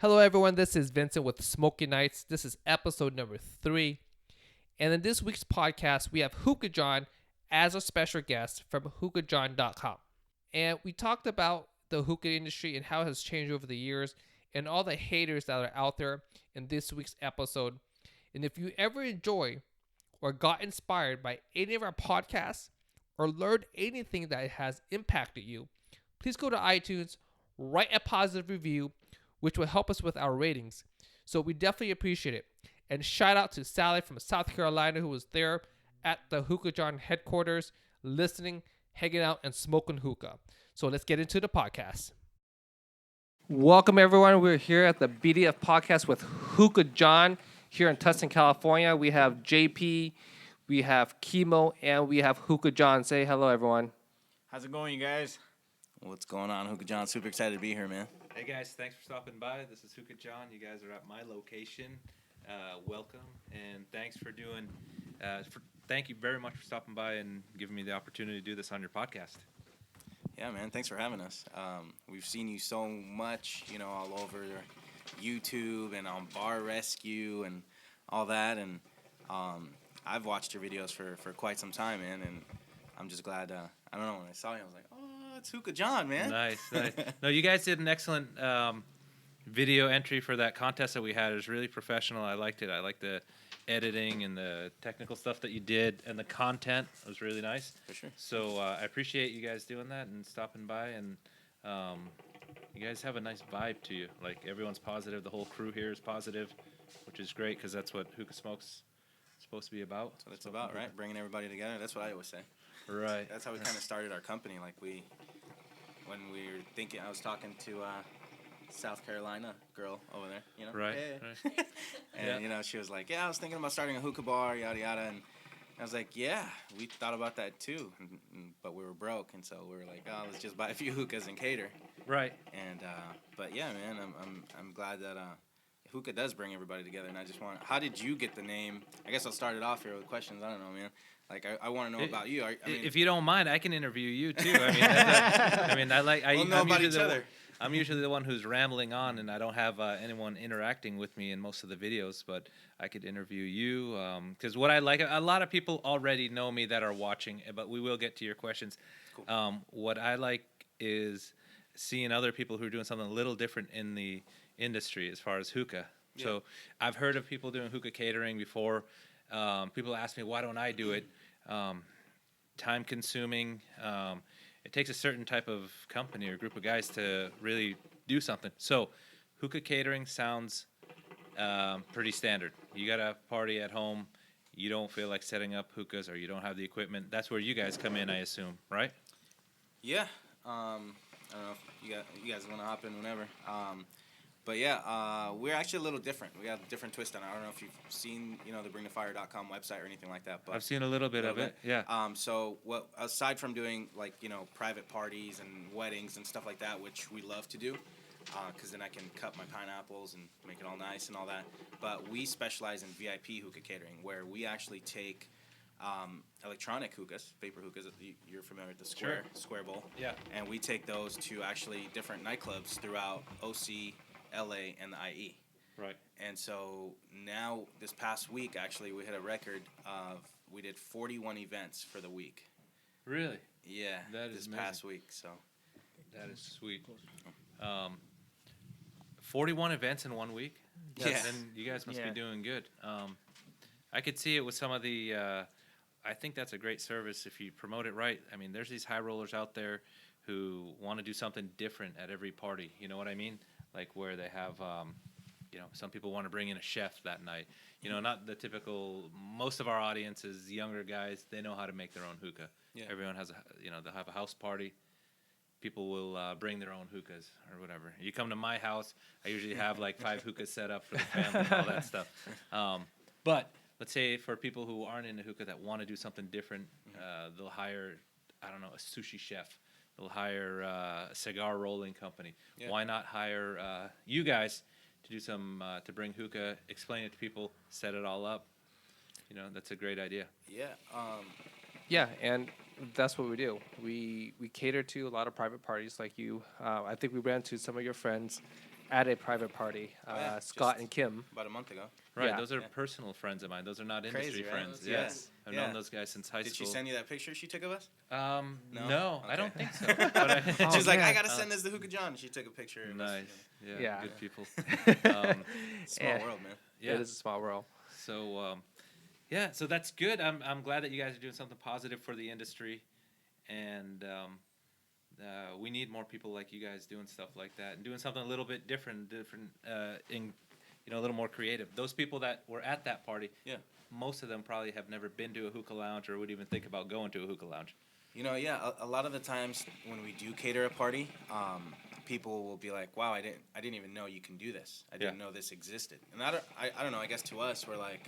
Hello, everyone. This is Vincent with Smoky Nights. This is episode number 3. And in this week's podcast, we have HookahJohn as a special guest from HookahJohn.com. And we talked about the hookah industry and how it has changed over the years and all the haters that are out there in this week's episode. And if you ever enjoy or got inspired by any of our podcasts or learned anything that has impacted you, please go to iTunes, write a positive review, which will help us with our ratings. So we definitely appreciate it. And shout out to Sally from South Carolina, who was there at the HookahJohn headquarters, listening, hanging out, and smoking hookah. So let's get into the podcast. Welcome, everyone. We're here at the BDF podcast with HookahJohn here in Tustin, California. We have JP, we have Chemo, and we have HookahJohn. Say hello, everyone. How's it going, you guys? What's going on, HookahJohn? Super excited to be here, man. Hey guys, thanks for stopping by. This is HookahJohn. You guys are at my location. Welcome, and thanks for doing. Thank you very much for stopping by and giving me the opportunity to do this on your podcast. Yeah, man. Thanks for having us. We've seen you so much, all over YouTube and on Bar Rescue and all that, and I've watched your videos for quite some time, man, and I'm just glad. I don't know, when I saw you, I was like, oh, it's HookahJohn, man. Nice. No, you guys did an excellent video entry for that contest that we had. It was really professional. I liked it. I liked the editing and the technical stuff that you did, and the content was really nice. For sure. So I appreciate you guys doing that and stopping by, and you guys have a nice vibe to you. Like, everyone's positive. The whole crew here is positive, which is great because that's what Hookah Smoke's supposed to be about. That's what it's about, right? Bringing everybody together. That's what I always say. Right. That's how we kind of started our company. Like, when we were thinking, I was talking to South Carolina girl over there, Right. Hey. Right. And, Yeah. she was like, yeah, I was thinking about starting a hookah bar, yada, yada. And I was like, yeah, we thought about that too. But we were broke. And so we were like, oh, let's just buy a few hookahs and cater. Right. And, but yeah, man, I'm glad that hookah does bring everybody together. And I just how did you get the name? I guess I'll start it off here with questions. I don't know, man. Like, I want to know about you. If you don't mind, I can interview you too. I'm usually the one who's rambling on, and I don't have anyone interacting with me in most of the videos. But I could interview you because what I like, a lot of people already know me that are watching, but we will get to your questions. Cool. What I like is seeing other people who are doing something a little different in the industry as far as hookah. Yeah. So I've heard of people doing hookah catering before. People ask me, why don't I do it? Time consuming. It takes a certain type of company or group of guys to really do something. So hookah catering sounds pretty standard. You got a party at home. You don't feel like setting up hookahs, or you don't have the equipment. That's where you guys come in, I assume, right? Yeah. I don't know if you guys want to hop in whenever. But yeah, we're actually a little different. We have a different twist on it. I don't know if you've seen, the bringthefire.com website or anything like that. But I've seen a little bit of it. Yeah. So aside from doing private parties and weddings and stuff like that, which we love to do, because then I can cut my pineapples and make it all nice and all that. But we specialize in VIP hookah catering, where we actually take electronic hookahs, vapor hookahs. You're familiar with the square bowl. Yeah. And we take those to actually different nightclubs throughout OC, LA, and the IE. Right. And so now, this past week, actually, we hit a record of, we did 41 events for the week. Really? Yeah. That is this amazing. past week. So that is sweet. 41 events in 1 week? Yeah. Then you guys must be doing good. I could see it with some of the, I think that's a great service if you promote it right. I mean, there's these high rollers out there who want to do something different at every party. You know what I mean? Like, where they have, some people want to bring in a chef that night. Not the typical, most of our audience is younger guys. They know how to make their own hookah. Yeah. Everyone has they'll have a house party. People will bring their own hookahs or whatever. You come to my house, I usually have like 5 hookahs set up for the family and all that stuff. But let's say for people who aren't into hookah that want to do something different, they'll hire, a sushi chef. They'll hire a cigar rolling company. Yeah. Why not hire you guys to do some to bring hookah, explain it to people, set it all up? That's a great idea. yeah, Yeah, and that's what we do. We cater to a lot of private parties like you. I think we ran to some of your friends at a private party. yeah, Scott just- and Kim. About a month ago. Right, Yeah. those are Yeah. personal friends of mine. Those are not industry Crazy, right? friends. Yeah. Yes, I've Yeah. known those guys since high Did she school. send you that picture she took of us? No, No? I don't Okay. think so. But I, Oh, She's like, I man. gotta send this to HookahJohn. She took a picture. Of us, nice. Yeah, Yeah. good people. Small Yeah. world, man. Yeah. It is a small world. So, yeah, so that's good. I'm glad that you guys are doing something positive for the industry, and we need more people like you guys doing stuff like that and doing something a little bit different, a little more creative. Those people that were at that party, Yeah. most of them probably have never been to a hookah lounge or would even think about going to a hookah lounge. You know, yeah, a lot of the times when we do cater a party, people will be like, "Wow, I didn't even know you can do this. I didn't know this existed." And I don't know. I guess to us, we're like,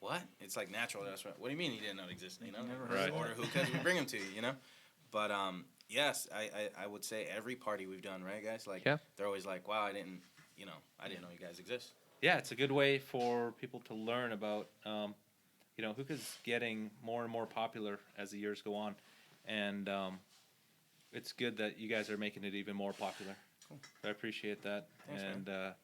"What?" It's like natural to us. What do you mean you didn't know it existed? You know, Never We heard of order hookahs, we bring them to you. You know, but yes, I would say every party we've done, right, guys? Like, Yeah. they're always like, "Wow, I didn't know you guys exist." Yeah, it's a good way for people to learn about, hookah's getting more and more popular as the years go on, and it's good that you guys are making it even more popular. Cool. So I appreciate that, Thanks, man. and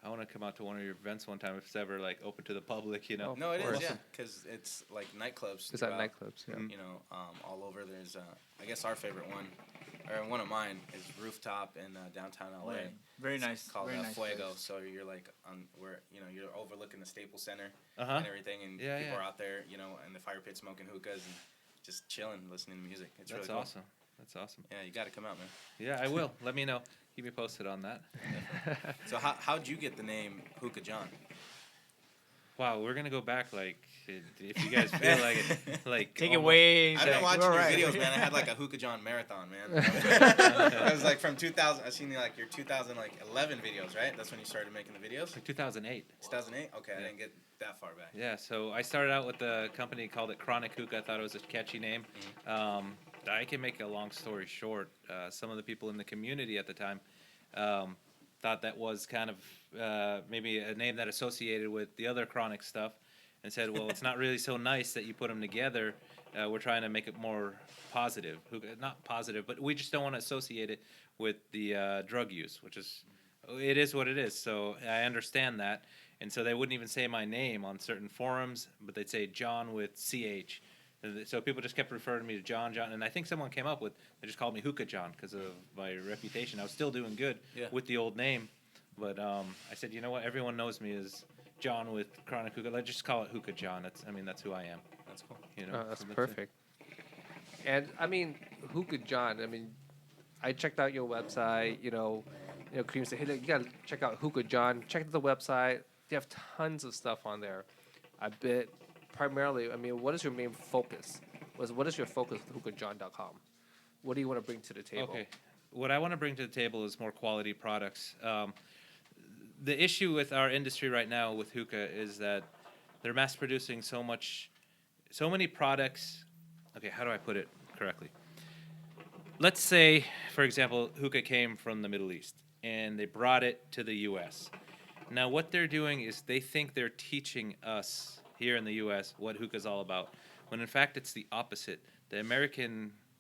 I want to come out to one of your events one time if it's ever like open to the public. Oh, No, it course. is, yeah, because it's like nightclubs. It's at throughout, nightclubs. Yeah. Mhm. You know, all over. There's, I guess our favorite one, or one of mine, is Rooftop in downtown LA. Right. Very It's nice. called very nice Fuego. place. So you're like on where you're overlooking the Staples Center Uh-huh. and everything, and Yeah, people yeah. are out there, in the fire pit smoking hookahs and just chilling, listening to music. It's That's really cool. awesome. That's awesome. Yeah, you got to come out, man. Yeah, I will. Let me know. Keep me posted on that. So how'd you get the name HookahJohn? Wow, we're gonna go back if you guys feel like it, like Take it almost- way. I've been back. watching You're your right. videos, man. I had like a HookahJohn marathon, man. It was like from 2000. I seen like your 2011 videos, right? That's when you started making the videos. Like 2008. 2008. Okay, I Yeah. didn't get that far back. Yeah, so I started out with a company called it Chronic Hookah. I thought it was a catchy name. I can make a long story short. Some of the people in the community at the time thought that was kind of maybe a name that associated with the other Chronic stuff, and said, well, it's not really so nice that you put them together. We're trying to make it more positive. Not positive, but we just don't want to associate it with the drug use, which is, it is what it is. So I understand that. And so they wouldn't even say my name on certain forums, but they'd say John with CH. And so people just kept referring to me to John. And I think someone came up with, they just called me HookahJohn because of my reputation. I was still doing good Yeah. with the old name. But I said, you know what? Everyone knows me as John with Chronic Hookah. Let's just call it HookahJohn. That's who I am. That's cool. You know, That's so it. perfect. And I mean, HookahJohn. I mean, I checked out your website. Kareem said, "Hey, look, you gotta check out HookahJohn. Check out the website. You have tons of stuff on there. I bet primarily. I mean, what is your main focus? What is your focus with HookahJohn.com? What do you want to bring to the table? Okay. What I want to bring to the table is more quality products. The issue with our industry right now with hookah is that they're mass producing so many products. Okay, how do I put it correctly? Let's say, for example, hookah came from the Middle East and they brought it to the U.S. Now, what they're doing is they think they're teaching us here in the U.S. what hookah is all about, when in fact it's the opposite.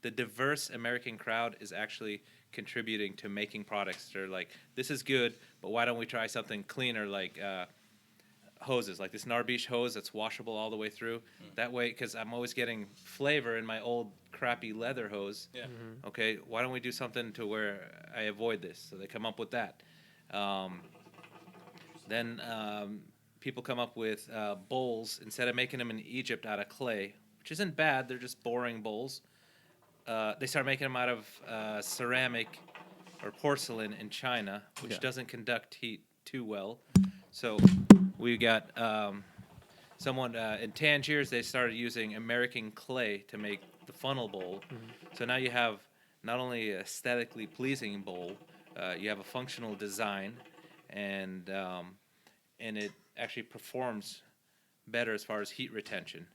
The diverse American crowd is actually contributing to making products that are like, this is good, but why don't we try something cleaner like hoses, like this Narbiche hose that's washable all the way through. That way, because I'm always getting flavor in my old crappy leather hose. Yeah. Okay, why don't we do something to where I avoid this? So they come up with that. Then people come up with bowls, instead of making them in Egypt out of clay, which isn't bad, they're just boring bowls. They start making them out of ceramic or porcelain in China, which Yeah. doesn't conduct heat too well. So we got someone in Tangiers, they started using American clay to make the funnel bowl. So now you have not only an aesthetically pleasing bowl, you have a functional design, and it actually performs better as far as heat retention.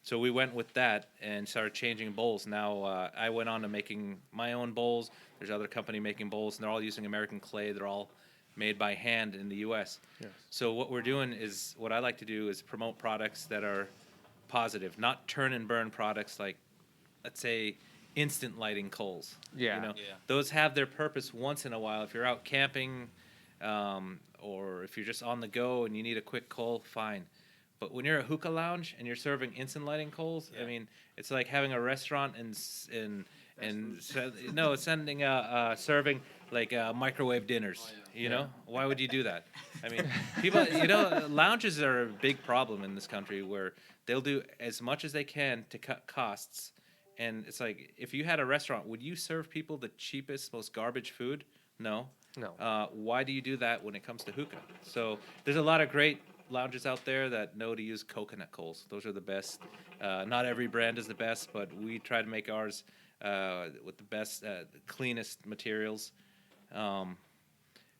So we went with that and started changing bowls. Now I went on to making my own bowls. There's other company making bowls, and they're all using American clay. They're all made by hand in the U.S. Yes. So what we're doing is, what I like to do is promote products that are positive, not turn and burn products like, let's say, instant lighting coals. Yeah. You know, Yeah. those have their purpose once in a while. If you're out camping, or if you're just on the go and you need a quick coal, fine. But when you're a hookah lounge and you're serving instant lighting coals, I Yeah. mean, it's like having a restaurant no, sending serving like microwave dinners. You know, why would you do that? I mean, people, lounges are a big problem in this country where they'll do as much as they can to cut costs. And it's like, if you had a restaurant, would you serve people the cheapest, most garbage food? No. No. Why do you do that when it comes to hookah? So there's a lot of great lounges out there that know to use coconut coals. Those are the best. Not every brand is the best, but we try to make ours with the best, cleanest materials.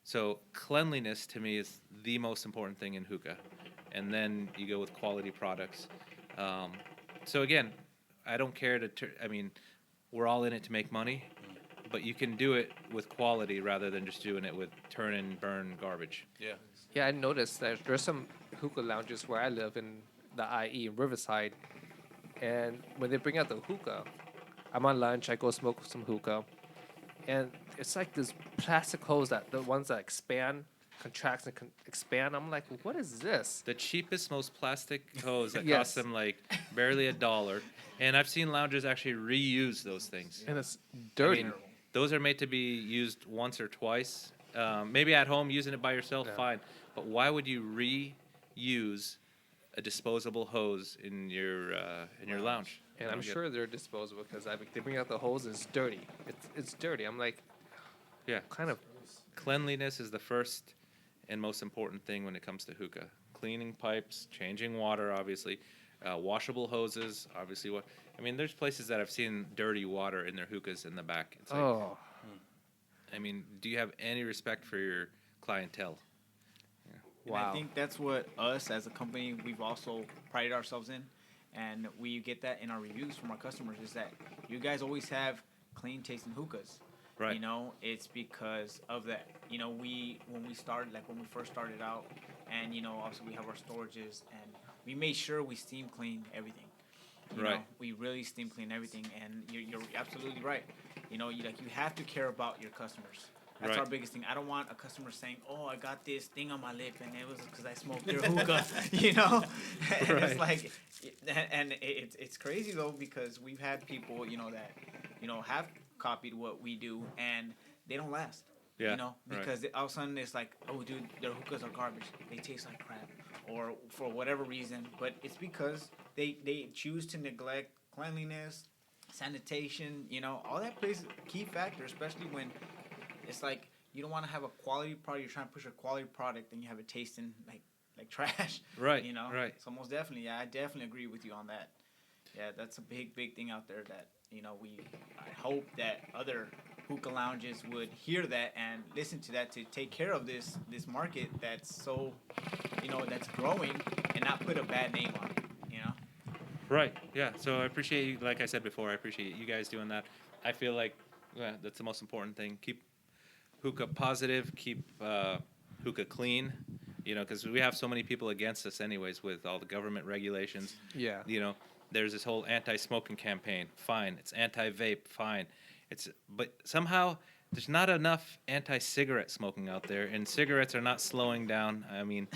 So cleanliness to me is the most important thing in hookah, and then you go with quality products. So again, I don't care I mean, we're all in it to make money, but you can do it with quality rather than just doing it with turn and burn garbage. Yeah. Yeah, I noticed that there's some hookah lounges where I live in the IE in Riverside, and when they bring out the hookah, I'm on lunch, I go smoke some hookah, and it's like this plastic hose the ones that expand, contracts and expand. I'm like, what is this? The cheapest, most plastic hose that Yes. costs them like barely $1, and I've seen lounges actually reuse those things. And it's dirty. I mean, those are made to be used once or twice. Maybe at home using it by yourself, Yeah. fine. But why would you reuse a disposable hose in your lounge? And I I'm don't get- sure they're disposable because they bring out the hose and it's dirty. It's dirty. I'm like, Yeah, kind of. cleanliness is the first and most important thing when it comes to hookah. Cleaning pipes, changing water, obviously, washable hoses, obviously. I mean, there's places that I've seen dirty water in their hookahs in the back. It's like, Oh, I mean, do you have any respect for your clientele? And wow. I think that's what us as a company, we've also prided ourselves in. And we get that in our reviews from our customers is that you guys always have clean tasting hookahs. Right. You know, it's because of that. You know, when we first started out, and also we have our storages, and we made sure we steam clean everything. You Right. know, we really steam clean everything, and you're absolutely right. You know, you have to care about your customers. That's Right. our biggest thing. I don't want a customer saying, "Oh, I got this thing on my lip, and it was because I smoked your hookah." You know, and Right. it's like, and it's crazy though because we've had people, that, have copied what we do, and they don't last. Yeah, You know, right. because all of a sudden it's like, "Oh, dude, their hookahs are garbage. They taste like crap," or for whatever reason. But it's because they choose to neglect cleanliness, sanitation. All that plays a key factor, especially when it's like you don't want to have a quality product. You're trying to push a quality product, and you have it tasting like trash. Right, You know. right. So most definitely, yeah, I definitely agree with you on that. Yeah, that's a big thing out there that I hope that other hookah lounges would hear that and listen to that to take care of this market that's so that's growing and not put a bad name on it. Right. Yeah. So I appreciate you. Like I said before, I appreciate you guys doing that. I feel like that's the most important thing. Keep hookah positive. Keep hookah clean. Because we have so many people against us, anyways, with all the government regulations. Yeah. There's this whole anti-smoking campaign. Fine. It's anti-vape. Fine. But somehow there's not enough anti-cigarette smoking out there, and cigarettes are not slowing down. I mean,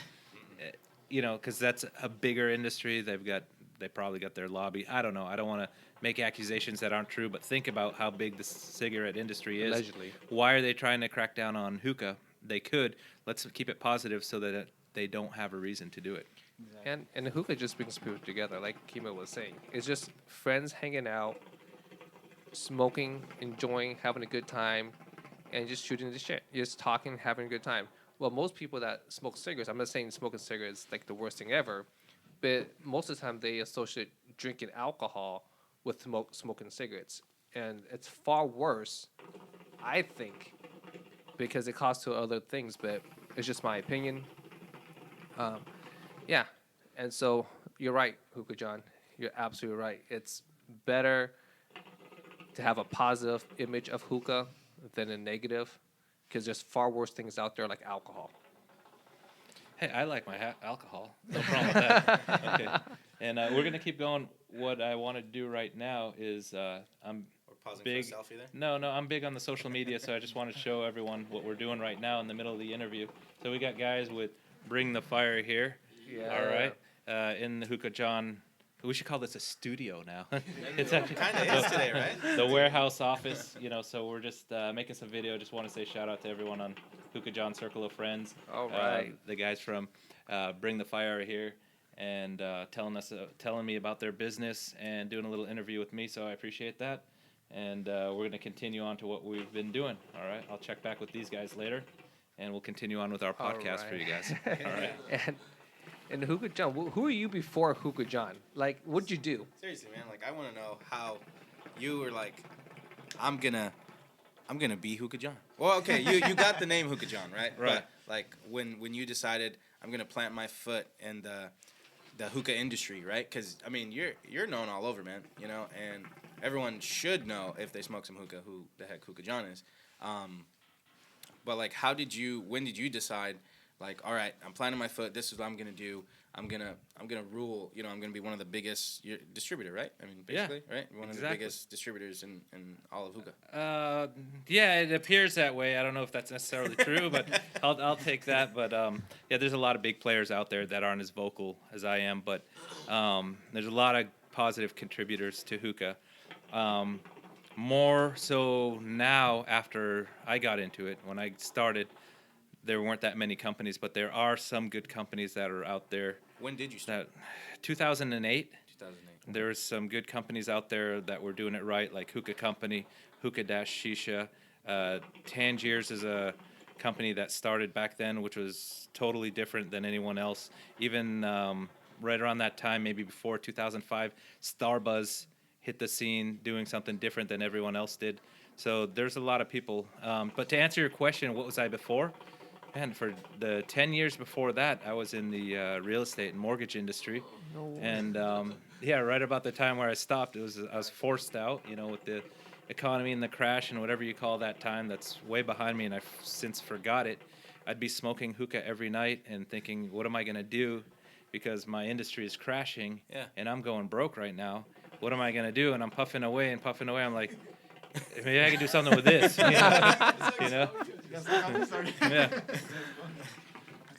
because that's a bigger industry. They probably got their lobby. I don't know. I don't want to make accusations that aren't true, but think about how big the cigarette industry is. Allegedly. Why are they trying to crack down on hookah? They could. Let's keep it positive so that they don't have a reason to do it. And the hookah just brings people together, like Kima was saying. It's just friends hanging out, smoking, enjoying, having a good time, and just shooting the shit. Just talking, having a good time. Well, most people that smoke cigarettes, I'm not saying smoking cigarettes is like the worst thing ever, but most of the time they associate drinking alcohol with smoking cigarettes. And it's far worse, I think, because it costs to other things, but it's just my opinion. Yeah, and so you're right, HookahJohn. You're absolutely right. It's better to have a positive image of hookah than a negative, because there's far worse things out there like alcohol. Hey, I like my alcohol. No problem with that. Okay. And we're going to keep going. what I want to do right now is I'm We're pausing big. for a selfie there. No, I'm big on the social media, so I just want to show everyone what we're doing right now in the middle of the interview. So we got guys with Bring the Fire here. Yeah. All right. In the HookahJohn. We should call this a studio now. It's actually Kind of is today, right? the warehouse office, so we're just making some video. Just want to say shout out to everyone on HookahJohn Circle of Friends. All right. The guys from Bring the Fire are here and telling me about their business and doing a little interview with me. So I appreciate that. And we're going to continue on to what we've been doing. All right. I'll check back with these guys later, and we'll continue on with our All podcast for you guys. right. All right. And HookahJohn, who are you before HookahJohn? Like, what'd you do? Seriously, man. Like, I want to know how you were like, I'm gonna be HookahJohn. Well, okay, you got the name HookahJohn, right? Right. But like when you decided I'm gonna plant my foot in the hookah industry, right? Because I mean, you're known all over, man. And everyone should know if they smoke some hookah who the heck HookahJohn is. But like, when did you decide? Like, all right, I'm planting my foot. This is what I'm gonna do. I'm gonna rule. I'm gonna be one of the biggest distributor, right? I mean, basically, right? One of the exactly. biggest distributors in all of hookah. Yeah, it appears that way. I don't know if that's necessarily true, but I'll take that. But yeah, there's a lot of big players out there that aren't as vocal as I am, but there's a lot of positive contributors to hookah. More so now after I got into it. When I started, there weren't that many companies, but there are some good companies that are out there. When did you start? 2008. 2008. There's some good companies out there that were doing it right, like Hookah Company, Hookah-Shisha. Tangiers is a company that started back then, which was totally different than anyone else. Even right around that time, maybe before 2005, Starbuzz hit the scene doing something different than everyone else did. So there's a lot of people. But to answer your question, what was I before? Man, for the 10 years before that, I was in the real estate and mortgage industry. No way. And yeah, right about the time where I stopped, I was forced out, with the economy and the crash and whatever you call that time that's way behind me, and I've since forgot it. I'd be smoking hookah every night and thinking, what am I going to do? Because my industry is crashing, and I'm going broke right now. What am I going to do? And I'm puffing away. I'm like, maybe I can do something with this. Yeah. That's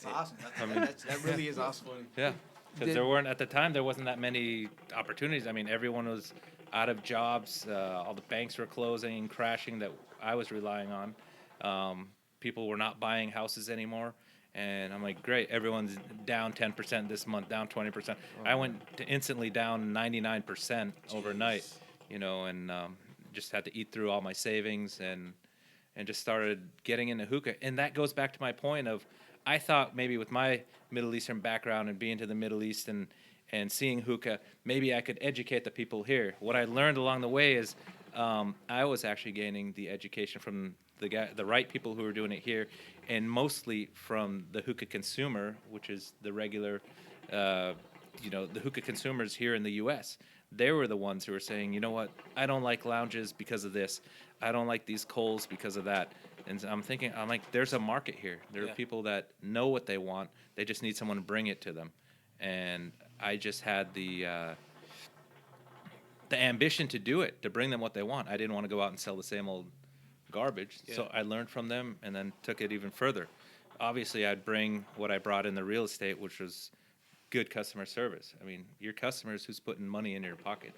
awesome. That really is awesome. Yeah, because at the time there wasn't that many opportunities. I mean, everyone was out of jobs. All the banks were closing and crashing that I was relying on. People were not buying houses anymore. And I'm like, great, everyone's down 10% this month, down 20%. I went to instantly down 99% overnight, and just had to eat through all my savings and just started getting into hookah. And that goes back to my point of, I thought maybe with my Middle Eastern background and being to the Middle East and seeing hookah, maybe I could educate the people here. What I learned along the way is I was actually gaining the education from the right people who were doing it here, and mostly from the hookah consumer, which is the regular, the hookah consumers here in the U.S. They were the ones who were saying, you know what, I don't like lounges because of this. I don't like these coals because of that. And I'm like, there's a market here. There are people that know what they want. They just need someone to bring it to them. And I just had the ambition to do it, to bring them what they want. I didn't want to go out and sell the same old garbage. Yeah. So I learned from them and then took it even further. Obviously, I'd bring what I brought in the real estate, which was good customer service. I mean, your customers who's putting money in your pocket.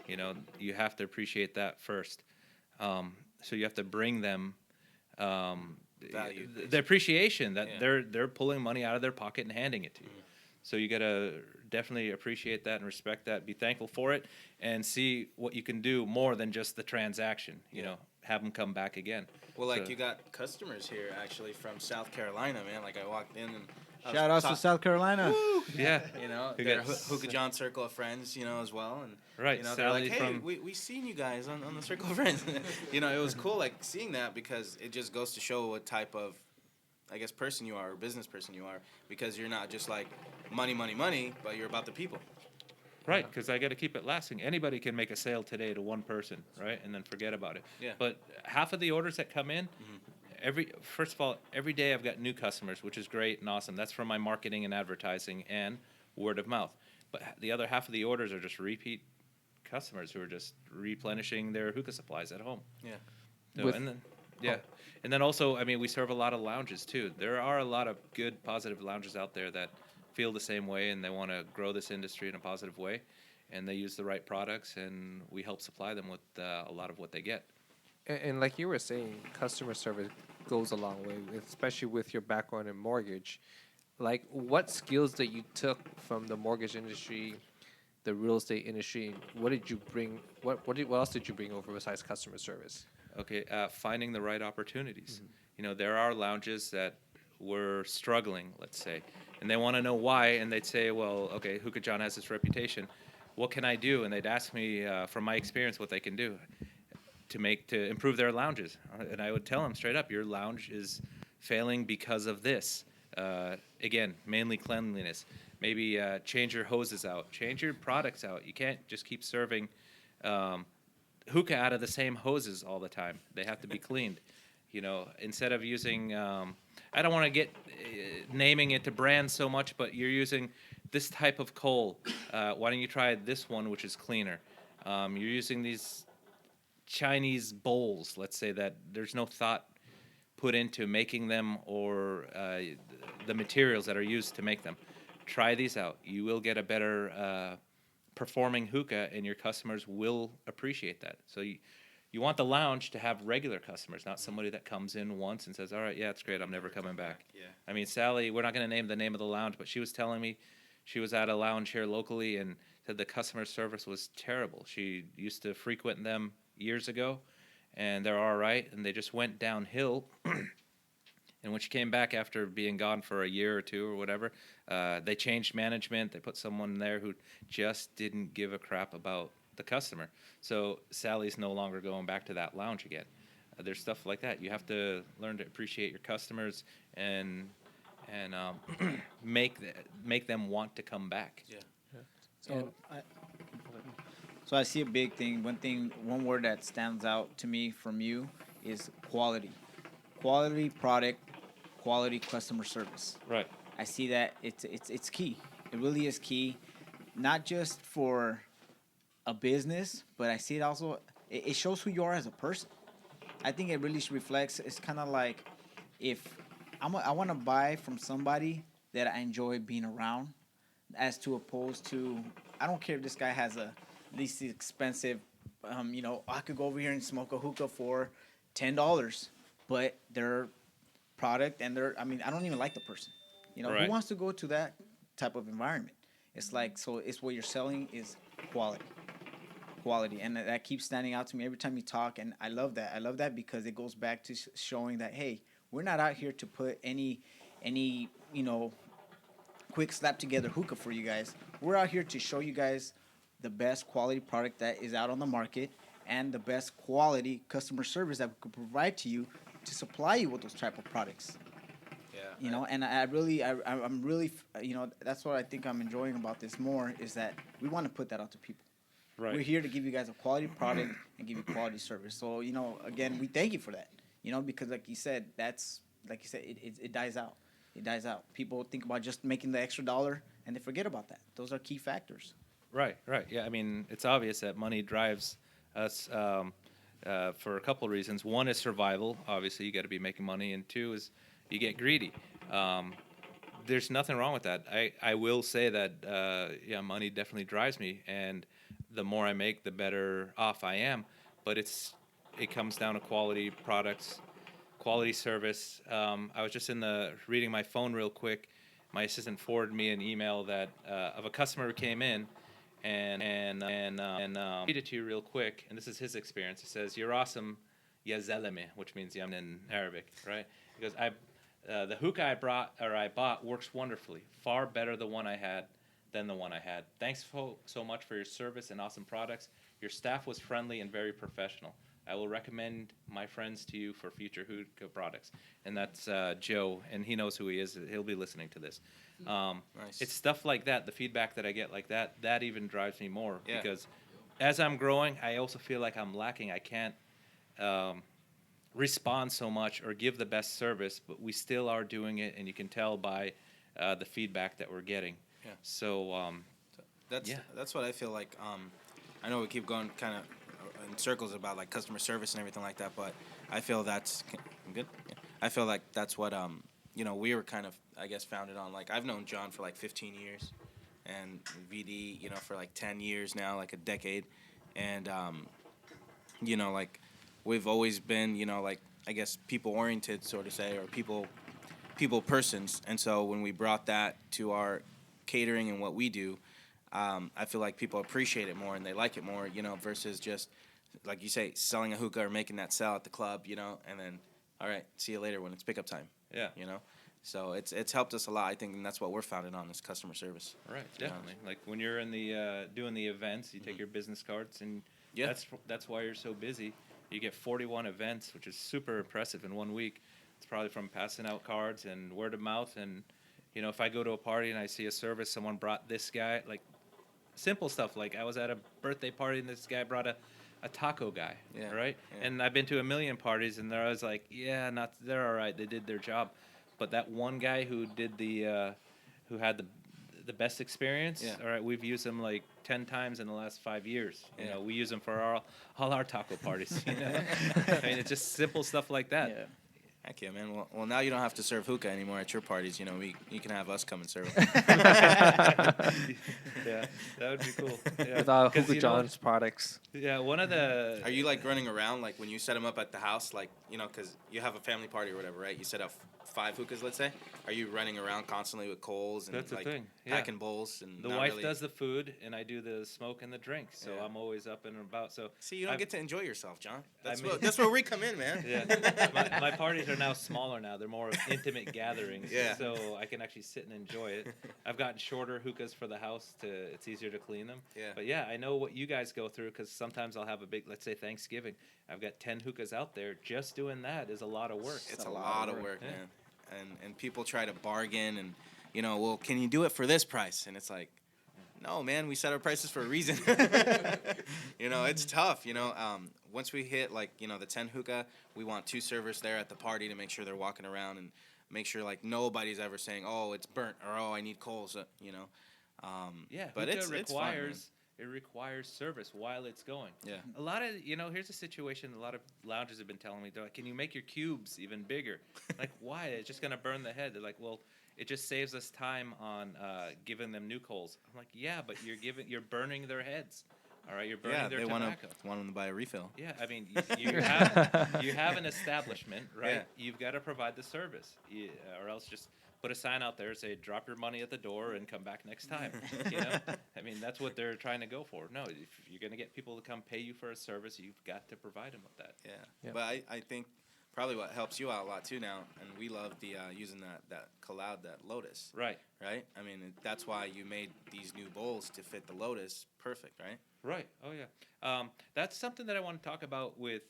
You have to appreciate that first. So you have to bring them value, the appreciation that they're pulling money out of their pocket and handing it to you. So you got to definitely appreciate that and respect that, be thankful for it, and see what you can do more than just the transaction, have them come back again. Well, you got customers here actually from South Carolina, man. Like I walked in and shout outs to South Carolina. Woo! Yeah. Their HookahJohn Circle of Friends, as well. And right. they're like, hey, we seen you guys on the Circle of Friends. It was cool seeing that, because it just goes to show what type of, I guess, person you are or business person you are, because you're not just like money, but you're about the people. Right, because I got to keep it lasting. Anybody can make a sale today to one person, right, and then forget about it. Yeah. But half of the orders that come in, first of all, every day I've got new customers, which is great and awesome. That's from my marketing and advertising and word of mouth. But the other half of the orders are just repeat customers who are just replenishing their hookah supplies at home. Yeah. So, With- and then yeah, and then also, I mean, we serve a lot of lounges too. There are a lot of good, positive lounges out there that feel the same way, and they want to grow this industry in a positive way, and they use the right products, and we help supply them with a lot of what they get. And like you were saying, customer service goes a long way, especially with your background in mortgage. Like, what skills that you took from the mortgage industry, the real estate industry, what did you bring? What else did you bring over besides customer service? Okay, finding the right opportunities. You know, there are lounges that were struggling, let's say, and they want to know why, and they'd say, well, okay, HookahJohn has this reputation. What can I do? And they'd ask me, from my experience, what they can do to improve their lounges. And I would tell them straight up, your lounge is failing because of this. Again, mainly cleanliness. Maybe change your hoses out, change your products out. You can't just keep serving hookah out of the same hoses all the time. They have to be cleaned. You know, instead of using, I don't want to get naming it to brands so much, but you're using this type of coal. Why don't you try this one, which is cleaner? You're using these Chinese bowls, let's say, that there's no thought put into making them or the materials that are used to make them. Try these out. You will get a better performing hookah, and your customers will appreciate that. So you want the lounge to have regular customers, not somebody that comes in once and says, all right, yeah, it's great, I'm never coming back. Yeah. I mean, Sally, we're not going to name the name of the lounge, but she was telling me she was at a lounge here locally and said the customer service was terrible. She used to frequent them years ago, and they're all right, and they just went downhill. And when she came back after being gone for a year or two or whatever, they changed management. They put someone there who just didn't give a crap about the customer. So Sally's no longer going back to that lounge again. There's stuff like that. You have to learn to appreciate your customers and make them want to come back. Yeah. So I see a big thing. One word that stands out to me from you is quality. Quality product, quality customer service. Right. I see that it's key. It really is key, not just for a business, but I see it also. It shows who you are as a person. I think it really reflects. It's kind of like if I want to buy from somebody that I enjoy being around, as to opposed to I don't care if this guy has a least expensive. I could go over here and smoke a hookah for $10, but their product and I don't even like the person. Right. Who wants to go to that type of environment? It's like, so it's what you're selling is quality, and that keeps standing out to me every time you talk, and I love that because it goes back to showing that, hey, we're not out here to put any quick slap together hookah for you guys. We're out here to show you guys the best quality product that is out on the market and the best quality customer service that we could provide to you to supply you with those type of products. Yeah. And I'm really, that's what I think I'm enjoying about this more is that we want to put that out to people. Right. We're here to give you guys a quality product and give you quality service. So, again, we thank you for that, because like you said, it dies out. It dies out. People think about just making the extra dollar and they forget about that. Those are key factors. Right. Yeah, I mean, it's obvious that money drives us for a couple of reasons. One is survival. Obviously, you got to be making money. And two is you get greedy. There's nothing wrong with that. I will say that, money definitely drives me. And the more I make, the better off I am. But it comes down to quality products, quality service. I was just reading my phone real quick. My assistant forwarded me an email that of a customer who came in, and read it to you real quick. And this is his experience. It says, "You're awesome, ya zeleme," which means yum in Arabic, right? He goes, the hookah I bought works wonderfully, far better than the one I had. Thanks so much for your service and awesome products. Your staff was friendly and very professional. I will recommend my friends to you for future hookah products. And that's Joe, and he knows who he is. He'll be listening to this. Nice. It's stuff like that, the feedback that I get like that even drives me more. Yeah. Because as I'm growing, I also feel like I'm lacking. I can't respond so much or give the best service, but we still are doing it, and you can tell by the feedback that we're getting. Yeah. So That's what I feel like. I know we keep going kind of in circles about like customer service and everything like that, but I feel I'm good. Yeah. I feel like that's what we were kind of, I guess, founded on. Like I've known John for like 15 years, and VD for like 10 years now, like a decade, and like we've always been like I guess people oriented, so to say, or people persons, and so when we brought that to our catering and what we do, I feel like people appreciate it more and they like it more, versus just like you say, selling a hookah or making that sell at the club, and then all right, see you later when it's pickup time. Yeah. So it's helped us a lot, I think, and that's what we're founded on is customer service. Right, definitely. Like when you're in the doing the events, you take your business cards, and that's why you're so busy. You get 41 events, which is super impressive in 1 week. It's probably from passing out cards and word of mouth. And if I go to a party and I see a service, someone brought this guy, like simple stuff. Like I was at a birthday party and this guy brought a taco guy, right? Yeah. And I've been to a million parties, and they're always like, they're all right. They did their job. But that one guy who did who had the best experience, all right, we've used him like 10 times in the last 5 years. We use him for all our taco parties. I mean, it's just simple stuff like that. Yeah. Heck yeah, man. Well, now you don't have to serve hookah anymore at your parties. You can have us come and serve. Yeah, that would be cool. Yeah. With HookahJohn's products. Yeah, one of the. Are you like running around like when you set them up at the house, like because you have a family party or whatever, right? You set up 5 hookahs, let's say. Are you running around constantly with coals and That's like the thing. packing bowls and the wife does the food and I do the smoke and the drink, so I'm always up and about. So see, you don't get to enjoy yourself, John. That's where we come in, man. Yeah, my parties are now smaller now. They're more intimate gatherings. Yeah. So I can actually sit and enjoy it. I've gotten shorter hookahs for the house it's easier to clean them. Yeah. But yeah, I know what you guys go through because sometimes I'll have a big, let's say Thanksgiving. I've got 10 hookahs out there. Just doing that is a lot of work. It's a lot of work, man. And people try to bargain and well, can you do it for this price? And it's like, no, man, we set our prices for a reason. It's tough. Once we hit like the 10 hookah, we want 2 servers there at the party to make sure they're walking around and make sure like nobody's ever saying, oh, it's burnt or oh, I need coals. But hookah it's fun, it requires service while it's going. Yeah. A lot of, here's a situation a lot of lounges have been telling me, they're like, can you make your cubes even bigger? Like, why? It's just going to burn the head. They're like, well, it just saves us time on giving them new coals. I'm like, yeah, but you're burning their heads. All right, you're burning their tobacco. Want them to buy a refill. Yeah, I mean, you have an establishment, right? Yeah. You've got to provide the service, or else just put a sign out there, say, drop your money at the door and come back next time. I mean, that's what they're trying to go for. No, if you're going to get people to come pay you for a service, you've got to provide them with that. Yeah. But I think probably what helps you out a lot too now, and we love the using that cloud, that lotus. Right. I mean, that's why you made these new bowls to fit the lotus perfect, right? Right. Oh yeah. That's something that I want to talk about with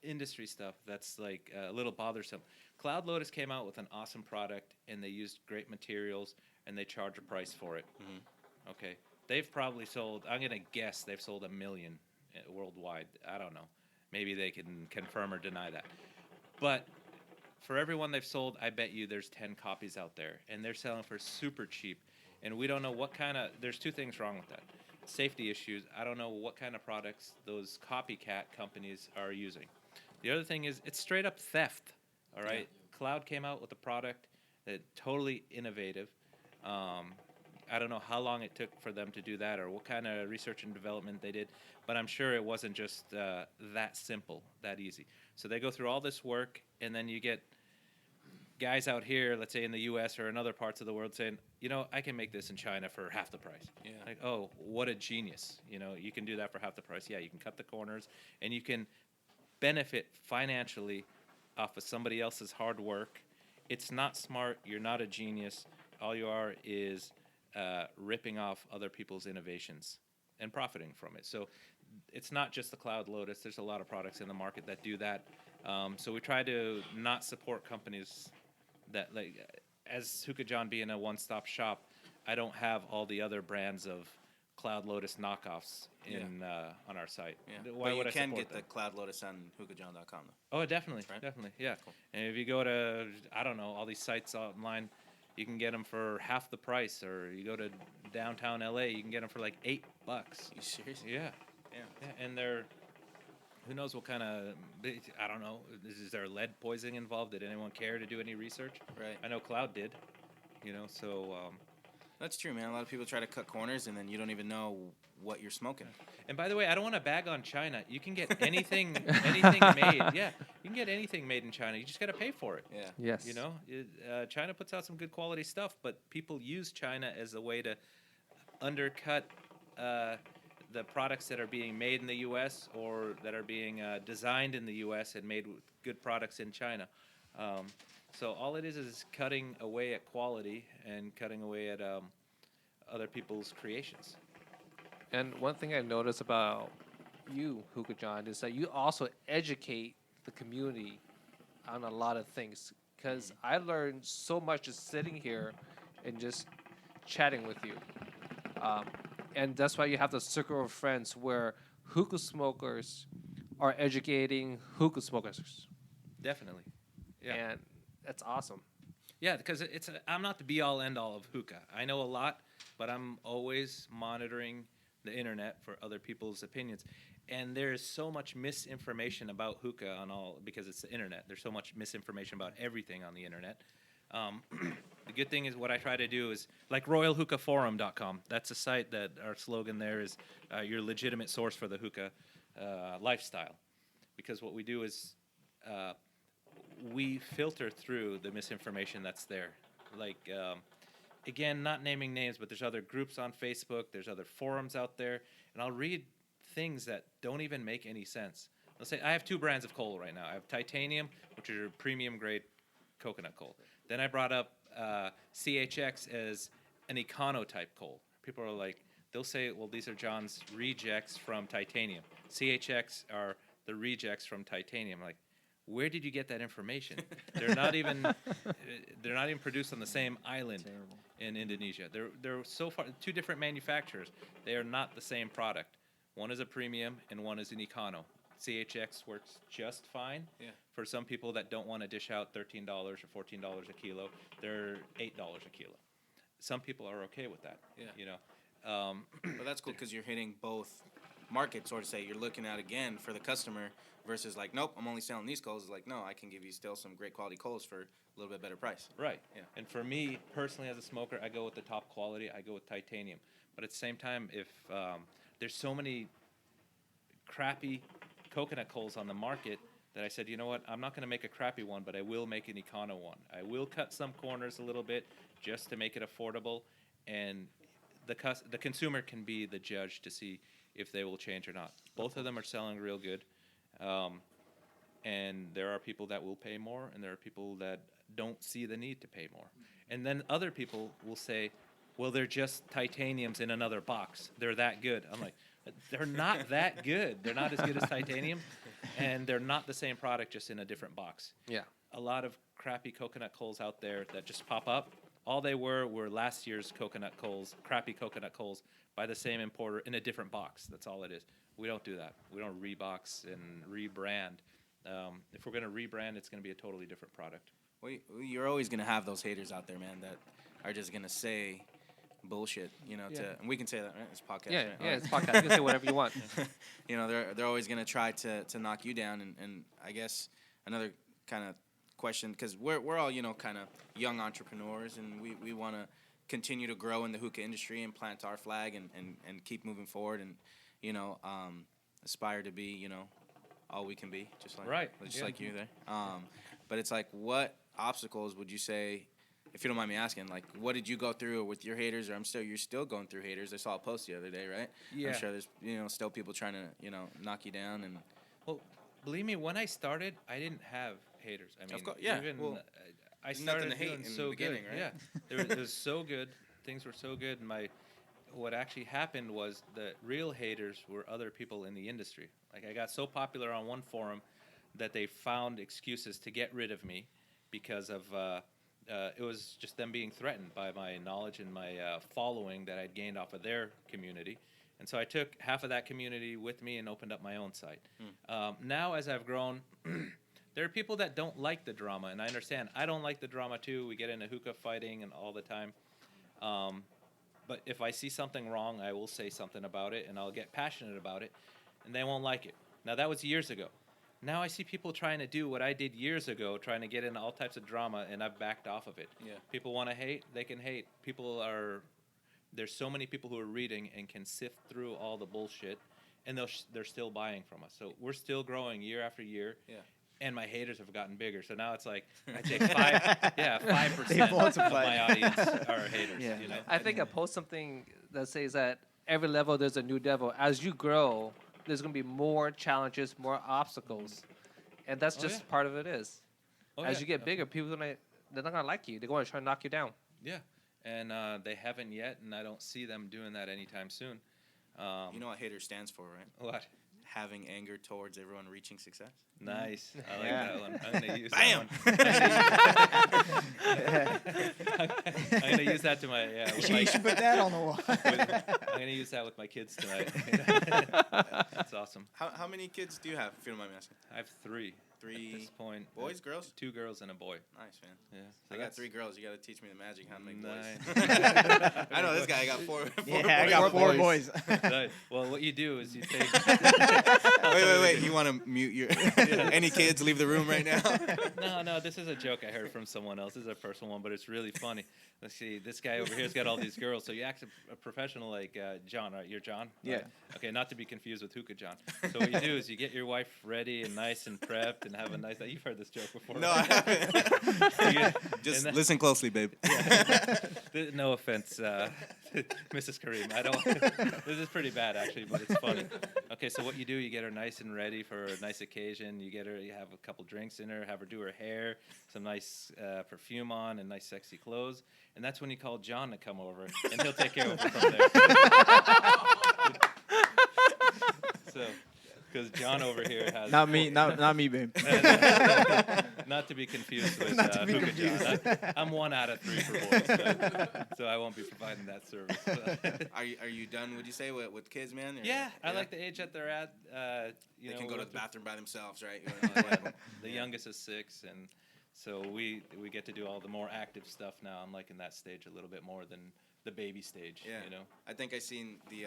industry stuff. That's like a little bothersome. Cloud Lotus came out with an awesome product, and they used great materials, and they charge a price for it. Mm-hmm. Okay. They've probably sold. I'm gonna guess they've sold 1 million worldwide. I don't know. Maybe they can confirm or deny that. But for everyone they've sold, I bet you there's 10 copies out there, and they're selling for super cheap. And we don't know what kind of. There's 2 things wrong with that. Safety issues. I don't know what kind of products those copycat companies are using. The other thing is it's straight up theft. All right. Yeah. Cloud came out with a product that totally innovative. I don't know how long it took for them to do that or what kind of research and development they did, but I'm sure it wasn't just that simple, that easy. So they go through all this work, and then you get guys out here, let's say in the U.S. or in other parts of the world, saying, I can make this in China for half the price. Yeah. Like, oh, what a genius. You can do that for half the price. Yeah, you can cut the corners, and you can benefit financially off of somebody else's hard work. It's not smart. You're not a genius. All you are is ripping off other people's innovations and profiting from it. So it's not just the Cloud Lotus. There's a lot of products in the market that do that. So we try to not support companies that, like, as HookahJohn being a one-stop shop, I don't have all the other brands of Cloud Lotus knockoffs on our site. Yeah. Why but would you I can support get them? the Cloud Lotus on HookahJohn.com, though. Oh, definitely, right? Definitely, yeah. Cool. And if you go to, I don't know, all these sites online, you can get them for half the price, or you go to downtown LA. You can get them for like $8. You serious? Yeah. Yeah. Yeah, and they're, who knows what kind of, I don't know, is there lead poisoning involved? Did anyone care to do any research? Right. I know Cloud did, so. That's true, man. A lot of people try to cut corners, and then you don't even know what you're smoking. And by the way, I don't want to bag on China. You can get anything made. Yeah, you can get anything made in China. You just got to pay for it. Yeah. Yes. China puts out some good quality stuff, but people use China as a way to undercut the products that are being made in the U.S. or that are being designed in the U.S. and made with good products in China. So all it is cutting away at quality and cutting away at other people's creations. And one thing I noticed about you, HookahJohn, is that you also educate the community on a lot of things. Because I learned so much just sitting here and just chatting with you. And that's why you have the circle of friends where hookah smokers are educating hookah smokers. Definitely. Yeah. And that's awesome. Yeah, because I'm not the be-all, end-all of hookah. I know a lot, but I'm always monitoring the internet for other people's opinions. And there's so much misinformation about hookah because it's the internet. There's so much misinformation about everything on the internet. The good thing is what I try to do is like royalhookahforum.com. That's a site that our slogan there is your legitimate source for the hookah lifestyle. Because what we do is we filter through the misinformation that's there. Like, again, not naming names, but there's other groups on Facebook, there's other forums out there, and I'll read things that don't even make any sense. Let's say I have 2 brands of coal right now. I have Titanium, which are premium grade coconut coal. Then I brought up CHX as an econo type coal. People are like, they'll say, well, these are John's rejects from Titanium. CHX are the rejects from Titanium. Like, where did you get that information? They're not even produced on the same island in Indonesia. They're so far 2 different manufacturers. They are not the same product. One is a premium and one is an econo. CHX works just fine for some people that don't want to dish out $13 or $14 a kilo. They're $8 a kilo. Some people are okay with that. But that's cool because you're hitting both markets, or to say you're looking at again for the customer versus like, nope, I'm only selling these coals. It's like, no, I can give you still some great quality coals for a little bit better price. Right. Yeah. And for me personally, as a smoker, I go with the top quality. I go with Titanium. But at the same time, if there's so many crappy coconut coals on the market that I said, you know what, I'm not going to make a crappy one, but I will make an econo one. I will cut some corners a little bit just to make it affordable, and the consumer can be the judge to see if they will change or not. Both of them are selling real good, and there are people that will pay more, and there are people that don't see the need to pay more. And then other people will say, well, they're just titaniums in another box. They're that good. I'm like, they're not that good. They're not as good as titanium, and they're not the same product, just in a different box. Yeah. A lot of crappy coconut coals out there that just pop up. All they were last year's coconut coals, crappy coconut coals, by the same importer in a different box. That's all it is. We don't do that. We don't rebox and rebrand. If we're going to rebrand, it's going to be a totally different product. Well, you're always going to have those haters out there, man, that are just going to say bullshit, and we can say that, right? It's podcast, Yeah, right? yeah, it's podcast. You can say whatever you want. They're always going to try to knock you down, and I guess another kind of question, because we're all, kind of young entrepreneurs, and we want to continue to grow in the hookah industry and plant our flag and keep moving forward and, aspire to be, all we can be, just like you there. But it's like, what obstacles would you say, if you don't mind me asking, like, what did you go through with your haters? Or you're still going through haters. I saw a post the other day, right? Yeah. I'm sure there's, still people trying to, knock you down. And Well, believe me, when I started, I didn't have haters. I mean, of course, yeah. Even, well, I started nothing to hate doing in so the beginning, good. right? Yeah, it was so good. Things were so good. And what actually happened was the real haters were other people in the industry. Like, I got so popular on one forum that they found excuses to get rid of me because of it was just them being threatened by my knowledge and my following that I'd gained off of their community. And so I took half of that community with me and opened up my own site. Now, as I've grown, there are people that don't like the drama, and I understand. I don't like the drama, too. We get into hookah fighting and all the time. But if I see something wrong, I will say something about it, and I'll get passionate about it, and they won't like it. Now, that was years ago. Now I see people trying to do what I did years ago, trying to get into all types of drama, and I've backed off of it. Yeah. People want to hate, they can hate. There's so many people who are reading and can sift through all the bullshit, and they're still buying from us. So we're still growing year after year. Yeah. And my haters have gotten bigger. So now it's like I take 5% They've of multiplied. my audience are haters. Yeah. You know? I think I post something that says that every level there's a new devil. As you grow, there's going to be more challenges, more obstacles. And that's Oh, just yeah. part of it is. Oh, As yeah. you get bigger, they're not going to like you. They're going to try to knock you down. Yeah. And they haven't yet, and I don't see them doing that anytime soon. You know what hater stands for, right? What? Having anger towards everyone reaching success. Nice. I like Yeah. that one. I'm going to use Bam! that one. I'm going to use that to my, You should put that on the wall. I'm going to use that with my kids tonight. That's awesome. How many kids do you have, if you don't mind me asking? I have 3 at 3 this point. boys, girls? 2 girls and a boy. Nice, man. Yeah. I got 3 girls. You got to teach me the magic how to make Nice. boys. I know this guy. I got 4. Yeah, I got 4 boys. Right. Well, what you do is you take. Wait. You want to mute your any kids? Leave the room right now. No, this is a joke I heard from someone else. This is a personal one, but it's really funny. Let's see, this guy over here's got all these girls. So you act a professional like John, right? You're John? Yeah. Right? Okay, not to be confused with HookahJohn. So what you do is you get your wife ready and nice and prepped and have a nice. You've heard this joke before. No, I haven't. Just listen closely, babe. No offense, Mrs. Kareem. I don't. This is pretty bad actually, but it's funny. Okay, so what you do, you get her nice and ready for a nice occasion. You have a couple drinks in her, have her do her hair, some nice perfume on, and nice sexy clothes. And that's when you call John to come over, and he'll take care of her from there. So, because John over here has Not me, not me, babe. not to be confused with Not to be Hookah confused. John. I'm 1 out of 3 for boys, so I won't be providing that service. Are you done? Would you say with kids, man? Or- Yeah, I like the age that they're at. They can go to the bathroom by themselves, right? The youngest is 6, and so we get to do all the more active stuff now. I'm liking that stage a little bit more than the baby stage. Yeah. You know. I think I seen the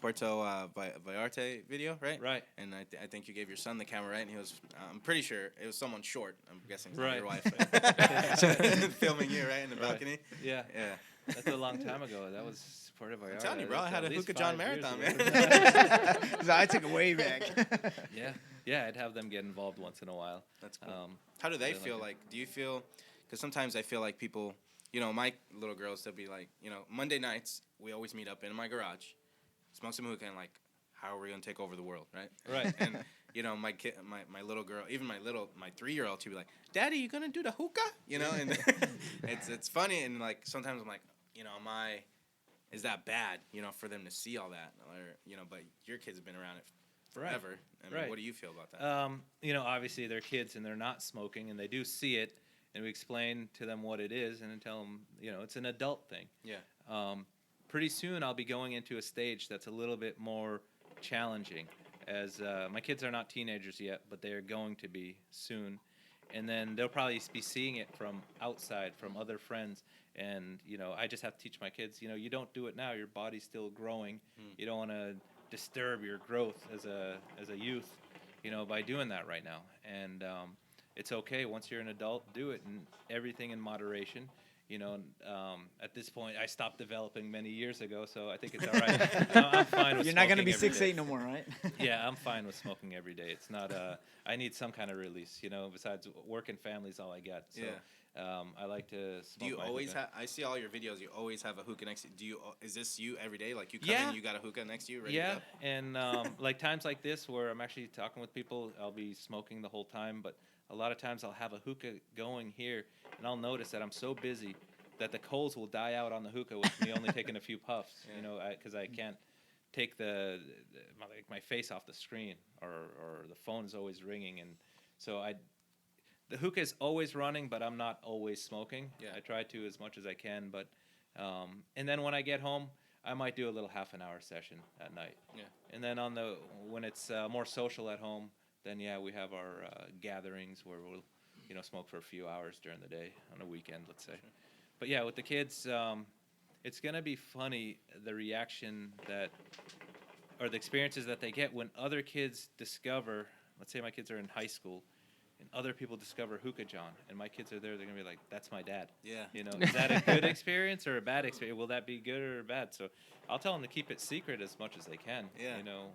Puerto Vallarta video, right? Right. And I think you gave your son the camera, right? And he was, I'm pretty sure it was someone short. I'm guessing it's not Right. your wife. Filming you, right, in the Right. balcony. Yeah. Yeah. That's a long time ago. That was Puerto Vallarta. I'm telling you, bro. I That's had a at least HookahJohn 5 years marathon, ago. man. So I took it way back. Yeah, I'd have them get involved once in a while. That's cool. Um, How do they I like feel it. like? Do you feel? Because sometimes I feel like people, my little girls, they'll be like, Monday nights we always meet up in my garage, smoke some hookah, and like, how are we gonna take over the world, right? Right. And my kid, my little girl, even my 3-year-old, she'll be like, Daddy, you gonna do the hookah? And it's funny, and like sometimes I'm like, is that bad? For them to see all that, or but your kids have been around it forever. I mean, Right. what do you feel about that? Obviously they're kids and they're not smoking, and they do see it, and we explain to them what it is, and then tell them, it's an adult thing. Yeah. Pretty soon I'll be going into a stage that's a little bit more challenging, as my kids are not teenagers yet, but they're going to be soon, and then they'll probably be seeing it from outside, from other friends, and I just have to teach my kids, you don't do it now, your body's still growing. You don't want to disturb your growth as a youth, by doing that right now. And it's okay once you're an adult, do it, and everything in moderation. At this point, I stopped developing many years ago, so I think it's all right. I'm fine with You're not gonna smoking be every 6'8" day. no more, right? Yeah, I'm fine with smoking every day. It's not. I need some kind of release, Besides work and family's all I got. So, I like to smoke. Do you my always hookah. have? I see all your videos. You always have a hookah next to you. Is this you every day? Like you come Yeah. in, you got a hookah next to you, ready Yeah, to go? and like times like this where I'm actually talking with people, I'll be smoking the whole time. But a lot of times I'll have a hookah going here, and I'll notice that I'm so busy that the coals will die out on the hookah with me only taking a few puffs. Because I can't take my face off the screen, or the phone is always ringing, and so the hookah is always running, but I'm not always smoking. Yeah. I try to as much as I can, but and then when I get home, I might do a little half an hour session at night. Yeah. And then when it's more social at home, then we have our gatherings where we'll smoke for a few hours during the day on a weekend, let's say. But yeah, with the kids, it's gonna be funny the reaction that, or the experiences that they get when other kids discover. Let's say my kids are in high school, and other people discover HookahJohn, and my kids are there. They're gonna be like, "That's my dad." Yeah. You know, is that a good experience or a bad experience? Will that be good or bad? So I'll tell them to keep it secret as much as they can. Yeah. You know,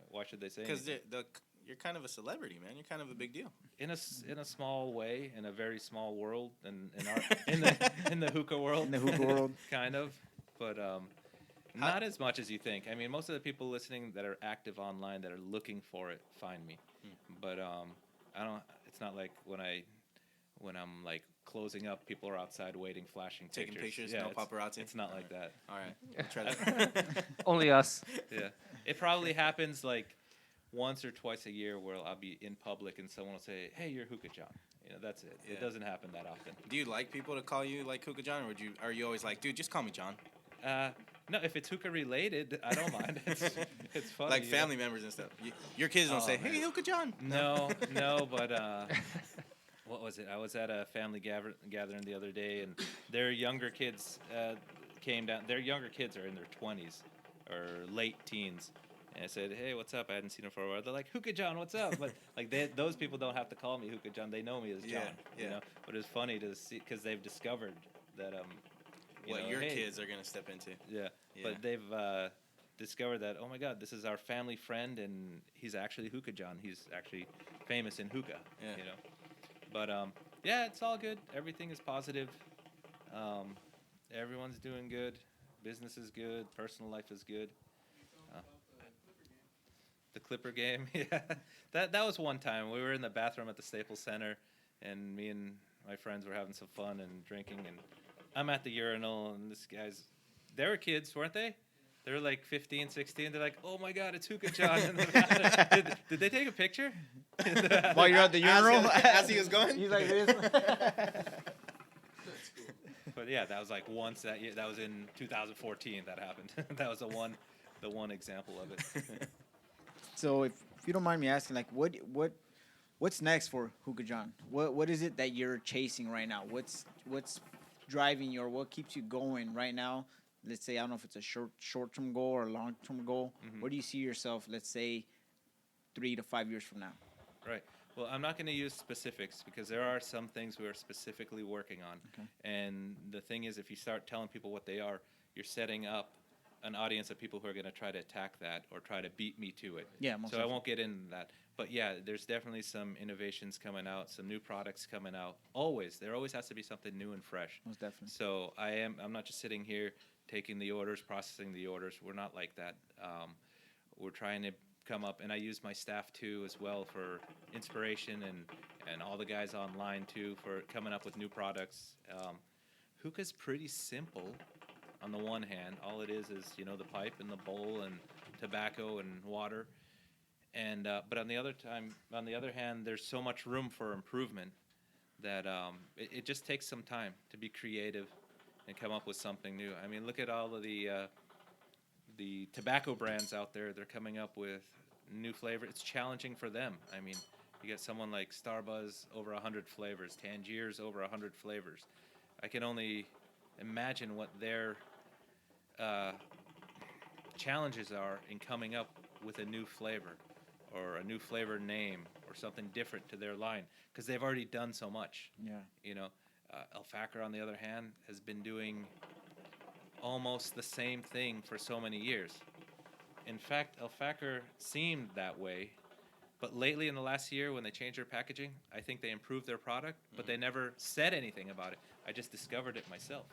why should they say Because anything? you're kind of a celebrity, man. You're kind of a big deal. In a small way, in a very small world, and in the hookah world, In the hookah world. kind of, but not as much as you think. I mean, most of the people listening that are active online that are looking for it find me, but I don't. It's not like when I'm like closing up, people are outside waiting, flashing Taking pictures, Yeah, no paparazzi. It's not like that. All right. We'll try that. Only us. Yeah, it probably happens like once or twice a year where I'll be in public and someone will say, "Hey, you're HookahJohn." You know, that's it. Yeah. It doesn't happen that often. Do you like people to call you like HookahJohn, or are you always like, dude, just call me John? No, if it's hookah related, I don't mind. It's funny. Like you know? family members and stuff. Your kids don't Oh, say, man. "Hey, HookahJohn." No, but what was it? I was at a family gathering the other day, and their younger kids came down. Their younger kids are in their 20s or late teens. And I said, "Hey, what's up?" I hadn't seen them for a while. They're like, "HookahJohn, what's up?" But like those people don't have to call me HookahJohn. They know me as John. Yeah, You yeah. know. But it's funny to see because they've discovered that What know, your hey, kids are gonna step into. Yeah. Yeah. But they've discovered that, oh my God, this is our family friend, and he's actually HookahJohn. He's actually famous in hookah. Yeah. You know. But yeah, it's all good. Everything is positive. Everyone's doing good. Business is good. Personal life is good. The Clipper game, yeah. That was one time. We were in the bathroom at the Staples Center, and me and my friends were having some fun and drinking, and I'm at the urinal, and they were kids, weren't they? They were like 15, 16. They're like, "Oh my God, it's HookahJohn." in the bathroom. Did they take a picture? While you're at the urinal? As he was going. He's like this. But yeah, that was like once that year. That was in 2014 that happened. That was the one example of it. So if you don't mind me asking, like, what's next for HookahJohn? What is it that you're chasing right now? What's driving you, or what keeps you going right now? Let's say, I don't know if it's a short-term goal or a long-term goal. Mhm. Where do you see yourself, let's say, 3 to 5 years from now? Right. Well, I'm not going to use specifics because there are some things we are specifically working on. Okay. And the thing is, if you start telling people what they are, you're setting up an audience of people who are going to try to attack that or try to beat me to it. Yeah, most So I won't get into that. But yeah, there's definitely some innovations coming out, some new products coming out. There always has to be something new and fresh. Most definitely. So I'm not just sitting here taking the orders, processing the orders. We're not like that. We're trying to come up, and I use my staff too as well for inspiration, and all the guys online too for coming up with new products. Hookah's pretty simple. On the one hand, all it is the pipe and the bowl and tobacco and water. And but on the other hand, there's so much room for improvement that it just takes some time to be creative and come up with something new. I mean, look at all of the tobacco brands out there. They're coming up with new flavor. It's challenging for them. I mean, you get someone like Starbuzz, over 100 flavors, Tangier's over 100 flavors. I can only imagine what their challenges are in coming up with a new flavor or a new flavor name or something different to their line, because they've already done so much. Yeah. You know, Alfacker, on the other hand, has been doing almost the same thing for so many years. In fact, Alfacker seemed that way, but lately in the last year when they changed their packaging, I think they improved their product, but they never said anything about it. I just discovered it myself.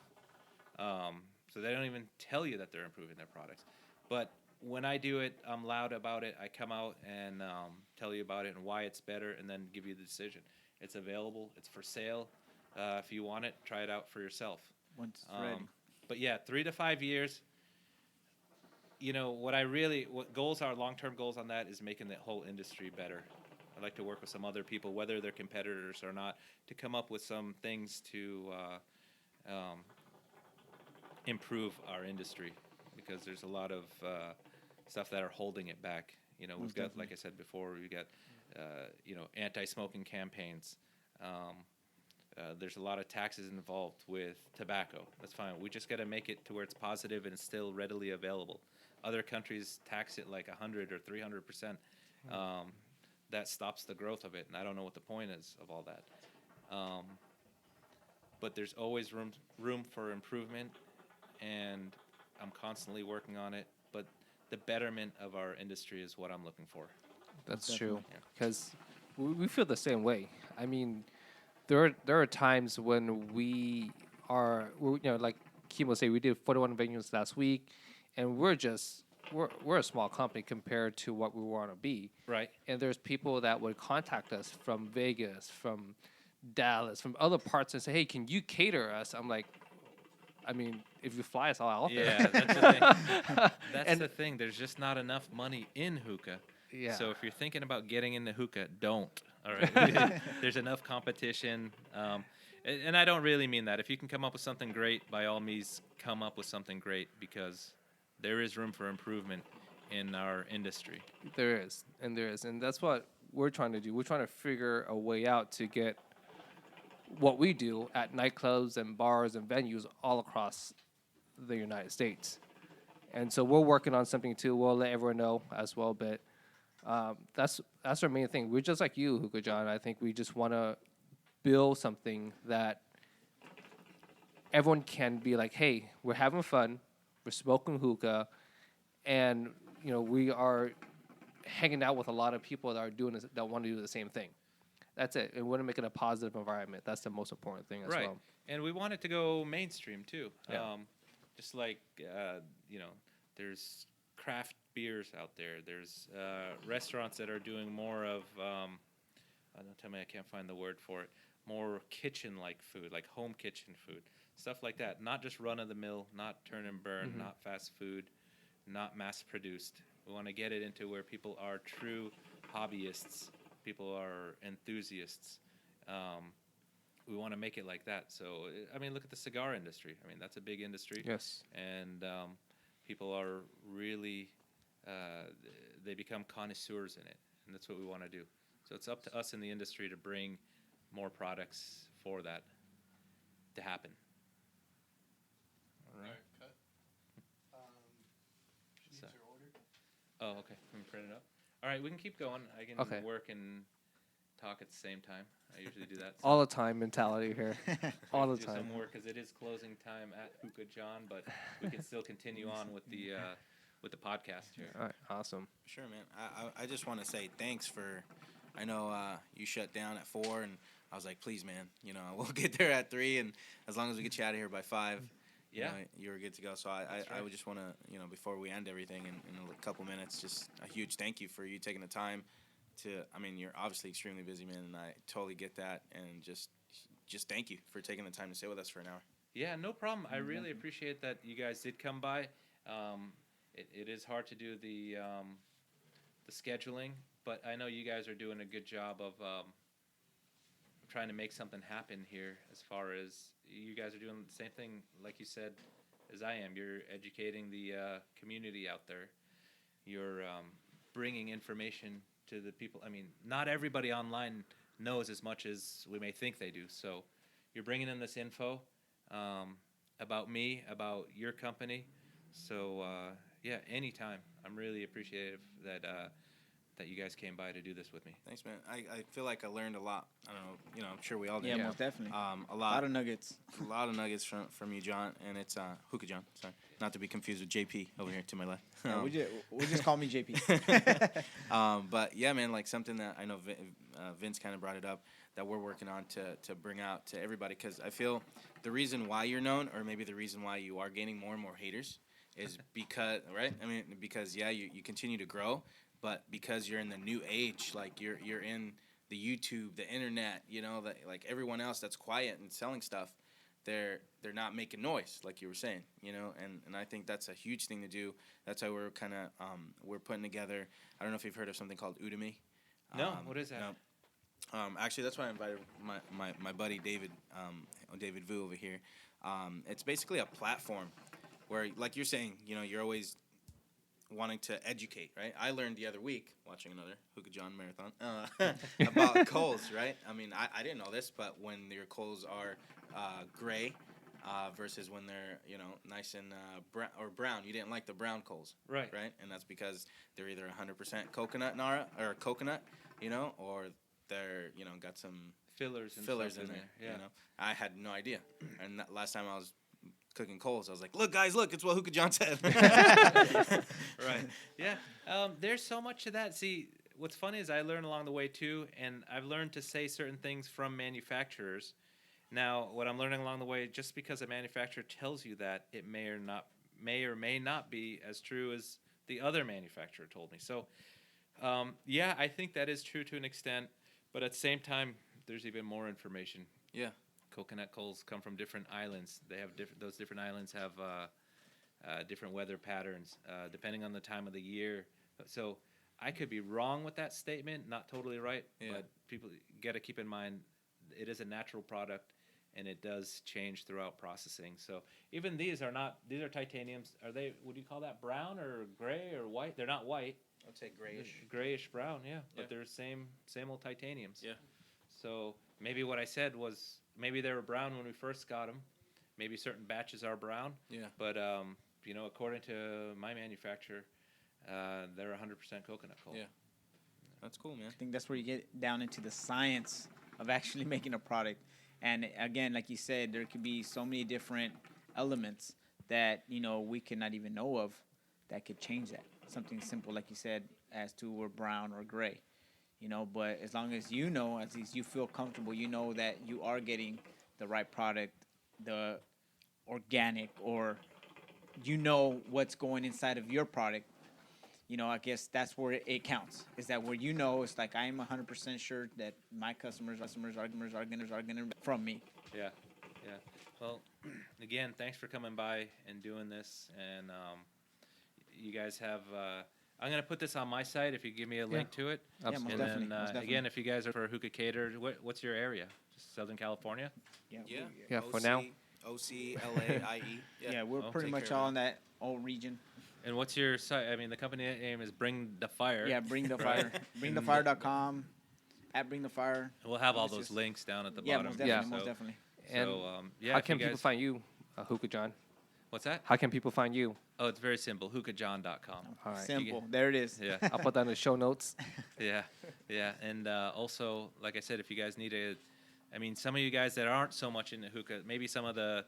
So they don't even tell you that they're improving their products. But when I do it, I'm loud about it. I come out and tell you about it and why it's better, and then give you the decision. It's available. It's for sale. If you want it, try it out for yourself. Once it's ready. But yeah, 3 to 5 years. You know, what goals are, long-term goals on that is making the whole industry better. I'd like to work with some other people, whether they're competitors or not, to come up with some things to improve our industry, because there's a lot of stuff that are holding it back. You know, we've got, like I said before, we've got, anti-smoking campaigns. There's a lot of taxes involved with tobacco. That's fine. We just got to make it to where it's positive and it's still readily available. Other countries tax it like 100 or 300%. That stops the growth of it, and I don't know what the point is of all that. But there's always room for improvement, and I'm constantly working on it. But the betterment of our industry is what I'm looking for. That's Definitely. true. Because we feel the same way. I mean, there are times when like Kimo say, we did 41 venues last week, and we're a small company compared to what we want to be. Right. And there's people that would contact us from Vegas, from Dallas, from other parts, and say, "Hey, can you cater us?" I'm like, I mean, if you fly us all out there. Yeah, that's the thing. That's And- the thing. There's just not enough money in hookah. Yeah. So if you're thinking about getting into hookah, don't. All right. There's enough competition. And I don't really mean that. If you can come up with something great, by all means, come up with something great, because there is room for improvement in our industry. There is, and that's what we're trying to do. We're trying to figure a way out to get what we do at nightclubs and bars and venues all across the United States. And so we're working on something too. We'll let everyone know as well, but that's our main thing. We're just like you, HookahJohn. I think we just want to build something that everyone can be like, hey, we're having fun, we're smoking hookah, and we are hanging out with a lot of people that are doing this, that want to do the same thing. That's it. And we want to make it a positive environment. That's the most important thing as Right. well. And we want it to go mainstream too. Yeah. Just like there's craft beers out there. There's restaurants that are doing more of don't tell me I can't find the word for it. More kitchen-like food, like home kitchen food, stuff like that. Not just run-of-the-mill, not turn and burn, Mhm. not fast food, not mass-produced. We want to get it into where people are true hobbyists. People are enthusiasts. We want to make it like that. So, I mean, look at the cigar industry. I mean, that's a big industry. Yes. And people are really, they become connoisseurs in it. And that's what we want to do. So it's up to us in the industry to bring more products for that to happen. All right. She So- needs her order. Oh, okay. Let me print it up. All right, we can keep going. I can Okay. work and talk at the same time. I usually do that. All the time mentality here. All the do time. some more because it is closing time at HookahJohn, but we can still continue on with the podcast here. All right. Awesome. Sure, man. I just want to say thanks for. I know you shut down at 4, and I was like, please, man. We'll get there at 3, and as long as we get you out of here by 5, Yeah. you were good to go. So I right. would just want to, before we end everything in a couple minutes, just a huge thank you for you taking the time to. I mean, you're obviously extremely busy, man, and I totally get that, and just thank you for taking the time to stay with us for an hour. Yeah, no problem. I really appreciate that you guys did come by. It is hard to do the scheduling, but I know you guys are doing a good job of trying to make something happen here. As far as you guys are doing the same thing, like you said, as I am. You're educating the community out there. You're bringing information to the people. I mean, not everybody online knows as much as we may think they do. So you're bringing in this info about me, about your company. So yeah, anytime. I'm really appreciative that you guys came by to do this with me. Thanks, man. I feel like I learned a lot. I don't know. I'm sure we all did. Yeah, Yeah. most definitely. A A lot of nuggets. nuggets from you, John, and it's HookahJohn. Sorry, not to be confused with JP over here to my left. Yeah, we just call me JP. But yeah, man, like something that I know Vince kind of brought it up that we're working on to bring out to everybody, because I feel the reason why you're known, or maybe the reason why you are gaining more and more haters, is because because you continue to grow, but because you're in the new age, like you're in the YouTube, the internet, that like everyone else that's quiet and selling stuff, they're not making noise, like you were saying, and I think that's a huge thing to do. That's why we're kind of we're putting together. I don't know if you've heard of something called Udemy. No, what is that? No. Actually, that's why I invited my buddy David Vu over here. It's basically a platform where, like you're saying, you're always wanting to educate, right? I learned the other week, watching another HookahJohn marathon, about coals, right? I mean, I didn't know this, but when your coals are gray versus when they're, nice and brown, you didn't like the brown coals, Right. right? And that's because they're either 100% coconut nara or coconut, or they're, got some Fillers and fillers stuff in there. Yeah. I had no idea. And last time I was cooking coals, I was like, "Look, guys, look! It's what HookahJohn said." Right. Yeah. There's so much to that. See, what's funny is I learned along the way too, and I've learned to say certain things from manufacturers. Now, what I'm learning along the way, just because a manufacturer tells you that, it may or may not be as true as the other manufacturer told me. So, yeah, I think that is true to an extent, but at the same time, there's even more information. Yeah. Coconut coals come from different islands. They have those different islands have different weather patterns depending on the time of the year. So I could be wrong with that statement, not totally right, but people got to keep in mind it is a natural product and it does change throughout processing. So even these are titaniums. Are they? Would you call that brown or gray or white? They're not white. I'd say grayish. Grayish brown, yeah. But they're same old titaniums. Yeah. So maybe what I said was maybe they were brown when we first got them. Maybe certain batches are brown. Yeah. But according to my manufacturer, they're 100% coconut coal. Yeah. That's cool, man. I think that's where you get down into the science of actually making a product. And again, like you said, there could be so many different elements that we cannot even know of that could change that. Something simple, like you said, as to we're brown or gray. But as long as at least you feel comfortable, that you are getting the right product, the organic, or what's going inside of your product, I guess that's where it counts. Is that where it's like I am 100% sure that my customers are gonna from me. Yeah. Well, again, thanks for coming by and doing this. And you guys have. I'm going to put this on my site if you give me a link to it. Absolutely. And Most then, definitely. again, if you guys are for Hookah Cater, what's your area? Just Southern California? Yeah, for now. OCLAIE. Yeah, we're Oh, pretty take much care of all it. in that old region. And what's your site? I mean, the company name is Bring the Fire. Yeah, Bring the Fire. BringTheFire.com, at Bring the Fire. And we'll have all It's those just- links down at the Yeah, bottom. most definitely, Yeah. most definitely. And So, yeah. how if can you people guys- find you, HookahJohn? What's that? How can people find you? Oh, it's very simple. HookahJohn.com. All right. Simple. There it is. Yeah. I'll put that in the show notes. Yeah. And also, like I said, if you guys need some of you guys that aren't so much into hookah, maybe some of the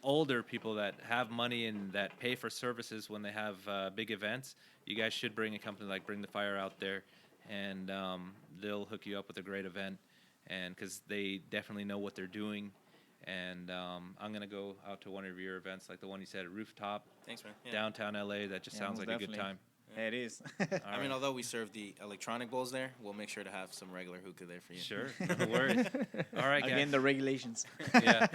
older people that have money and that pay for services when they have big events, you guys should bring a company like Bring the Fire out there, and they'll hook you up with a great event, and because they definitely know what they're doing. And I'm gonna go out to one of your events, like the one you said, Rooftop, Thanks, man. Yeah. downtown LA. That just Yeah, sounds most like a good definitely. time. Yeah, it is. I mean, although we serve the electronic bowls there, we'll make sure to have some regular hookah there for you. Sure, no worries. All right, guys. Again, the regulations. Yeah.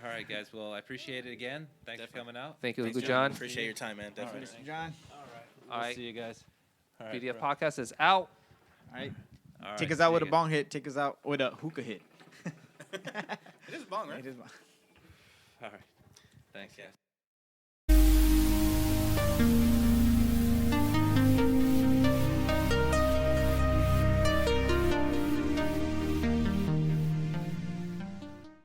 All right, guys. Well, I appreciate it again. Thanks for coming out. Thank you, Thanks, HookahJohn. Appreciate your time, man. Definitely. Mr. John. All right. See you guys. All right, PDF bro. podcast is out. All right. All Take right, us out see with a you. bong hit. Take us out with a hookah hit. It is bong, right? It is bong. All right. Thanks, Yeah. guys.